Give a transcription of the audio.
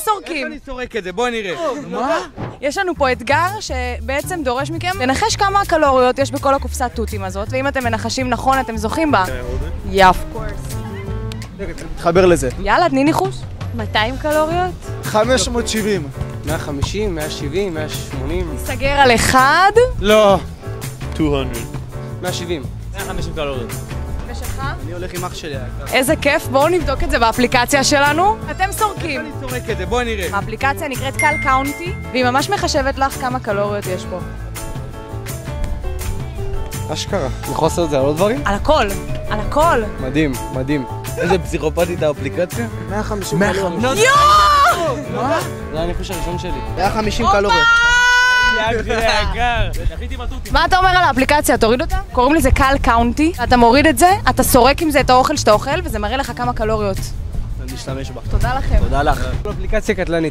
סורקים. איך אני סורק את זה? בואי נראה. מה? יש לנו פה אתגר שבעצם דורש מכם לנחש כמה קלוריות יש בכל הקופסת תותים הזאת, ואם אתם מנחשים נכון אתם זוכים בה. of course. תחבר לזה. יאללה, תני ניחוש. 200 קלוריות? 570. 150, 170, 180. סגר על אחד. לא. 200. 170. 150 קלוריות. ושלך? אני הולך עם אח שלי. איזה כיף, בואו נבדוק את זה באפליקציה שלנו. אתם סורקים. איך אני סורק את זה? בואי נראה. האפליקציה נקראת קל קאונטי, והיא ממש מחשבת לך כמה קלוריות יש פה. אשכרה. אני יכול לעשות את זה על עוד דברים? על הכל, על הכל. מדהים, מדהים. איזה פסיכופתית האפליקציה? 150 קלוריות. יואו! זה הניחוש הראשון שלי. 150 קלוריות. מה אתה אומר על האפליקציה? תוריד אותה? קוראים לזה קל קאונטי. אתה מוריד את זה, אתה סורק עם זה את האוכל שאתה אוכל, וזה מראה לך כמה קלוריות. אני אשתמש בה. תודה לכם. תודה לך. אפליקציה קטלנית.